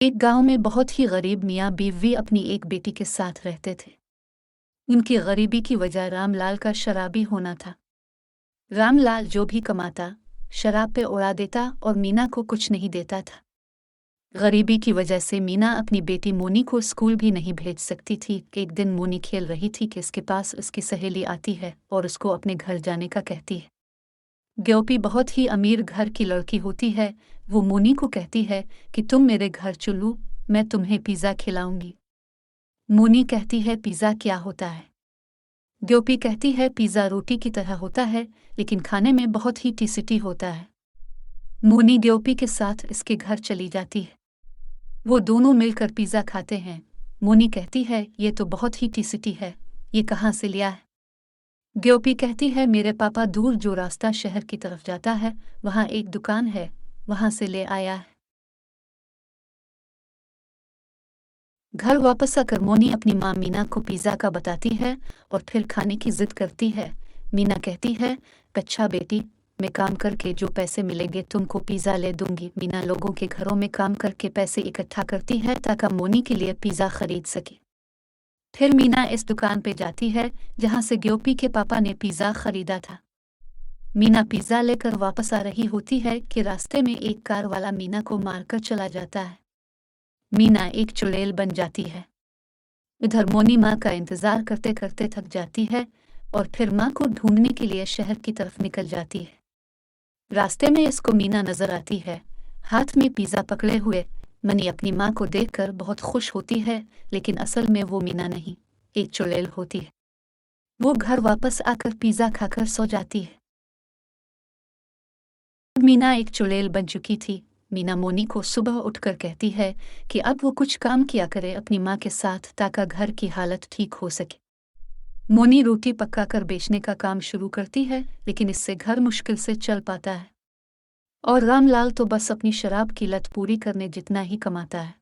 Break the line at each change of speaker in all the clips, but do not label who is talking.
एक गांव में बहुत ही गरीब मियाँ बीवी अपनी एक बेटी के साथ रहते थे। उनकी गरीबी की वजह रामलाल का शराबी होना था। रामलाल जो भी कमाता शराब पे उड़ा देता और मीना को कुछ नहीं देता था। गरीबी की वजह से मीना अपनी बेटी मोनी को स्कूल भी नहीं भेज सकती थी। एक दिन मोनी खेल रही थी कि इसके पास उसकी सहेली आती है और उसको अपने घर जाने का कहती है। ग्योपी बहुत ही अमीर घर की लड़की होती है। वो मोनी को कहती है कि तुम मेरे घर चलो, मैं तुम्हें पिज़्ज़ा खिलाऊंगी। मोनी कहती है पिज़्ज़ा क्या होता है? ग्योपी कहती है पिज़्ज़ा रोटी की तरह होता है, लेकिन खाने में बहुत ही टेस्टी होता है। मोनी ग्योपी के साथ इसके घर चली जाती है। वो दोनों मिलकर पिज़्ज़ा खाते हैं। मोनी कहती है ये तो बहुत ही टेस्टी है, ये कहाँ से लिया है? ग्योपी कहती है मेरे पापा दूर जो रास्ता शहर की तरफ जाता है वहाँ एक दुकान है, वहाँ से ले आया है। घर वापस आकर मोनी अपनी माँ मीना को पिज़्ज़ा का बताती है और फिर खाने की जिद करती है। मीना कहती है अच्छा बेटी, मैं काम करके जो पैसे मिलेंगे तुमको पिज़्ज़ा ले दूंगी। मीना लोगों के घरों में काम करके पैसे इकट्ठा करती है ताकि मोनी के लिए पिज़्ज़ा खरीद सके। फिर मीना इस दुकान पे जाती है जहाँ से ग्योपी के पापा ने पिज़्ज़ा खरीदा था। मीना पिज़्ज़ा लेकर वापस आ रही होती है कि रास्ते में एक कार वाला मीना को मारकर चला जाता है। मीना एक चुड़ैल बन जाती है। इधर मोनी माँ का इंतजार करते करते थक जाती है और फिर माँ को ढूंढने के लिए शहर की तरफ निकल जाती है। रास्ते में इसको मीना नजर आती है, हाथ में पिज़्ज़ा पकड़े हुए। मनी अपनी माँ को देखकर बहुत खुश होती है, लेकिन असल में वो मीना नहीं, एक चुड़ैल होती है। वो घर वापस आकर पिज़्ज़ा खाकर सो जाती है। मीना एक चुड़ैल बन चुकी थी। मीना मोनी को सुबह उठकर कहती है कि अब वो कुछ काम किया करे अपनी माँ के साथ ताकि घर की हालत ठीक हो सके। मोनी रोटी पकाकर बेचने का काम शुरू करती है, लेकिन इससे घर मुश्किल से चल पाता है। और रामलाल तो बस अपनी शराब की लत पूरी करने जितना ही कमाता है।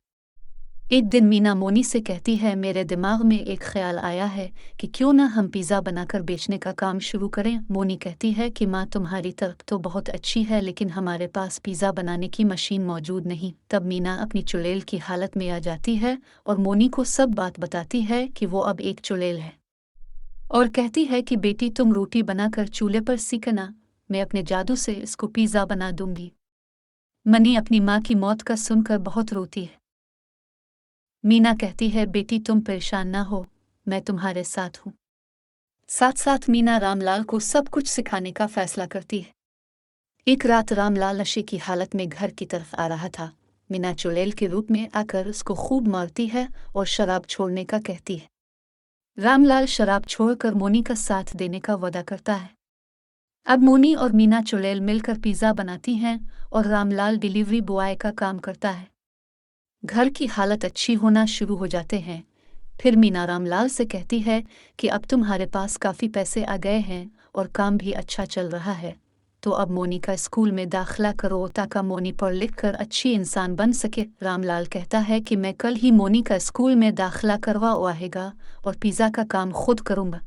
एक दिन मीना मोनी से कहती है मेरे दिमाग में एक ख्याल आया है कि क्यों ना हम पिज़्ज़ा बनाकर बेचने का काम शुरू करें। मोनी कहती है कि माँ तुम्हारी तरफ तो बहुत अच्छी है, लेकिन हमारे पास पिज़्ज़ा बनाने की मशीन मौजूद नहीं। तब मीना अपनी चुड़ैल की हालत में आ जाती है और मोनी को सब बात बताती है कि वो अब एक चुड़ैल है, और कहती है कि बेटी तुम रोटी बनाकर चूल्हे पर सीखना, मैं अपने जादू से इसको पिज़्ज़ा बना दूंगी। मनी अपनी माँ की मौत का सुनकर बहुत रोती है। मीना कहती है बेटी तुम परेशान ना हो, मैं तुम्हारे साथ हूँ। साथ साथ मीना रामलाल को सब कुछ सिखाने का फैसला करती है। एक रात रामलाल नशे की हालत में घर की तरफ आ रहा था। मीना चुड़ैल के रूप में आकर उसको खूब मारती है और शराब छोड़ने का कहती है। रामलाल शराब छोड़कर मोनी का साथ देने का वादा करता है। अब मोनी और मीना चुड़ैल मिलकर पिज़्ज़ा बनाती हैं और रामलाल डिलीवरी बॉय का काम करता है। घर की हालत अच्छी होना शुरू हो जाते हैं। फिर मीना रामलाल से कहती है कि अब तुम्हारे पास काफ़ी पैसे आ गए हैं और काम भी अच्छा चल रहा है, तो अब मोनी का स्कूल में दाखिला करो ताकि मोनी पढ़ लिख कर अच्छी इंसान बन सके। रामलाल कहता है कि मैं कल ही मोनी का स्कूल में दाखिला करवाऊंगा और पिज़्ज़ा का काम खुद करूँगा।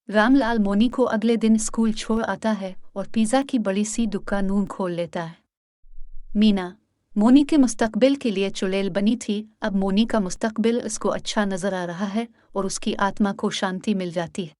रामलाल मोनी को अगले दिन स्कूल छोड़ आता है और पिज़्ज़ा की बड़ी सी दुकान खोल लेता है। मीना मोनी के मुस्तकबिल के लिए चुड़ैल बनी थी। अब मोनी का मुस्तकबिल उसको अच्छा नजर आ रहा है और उसकी आत्मा को शांति मिल जाती है।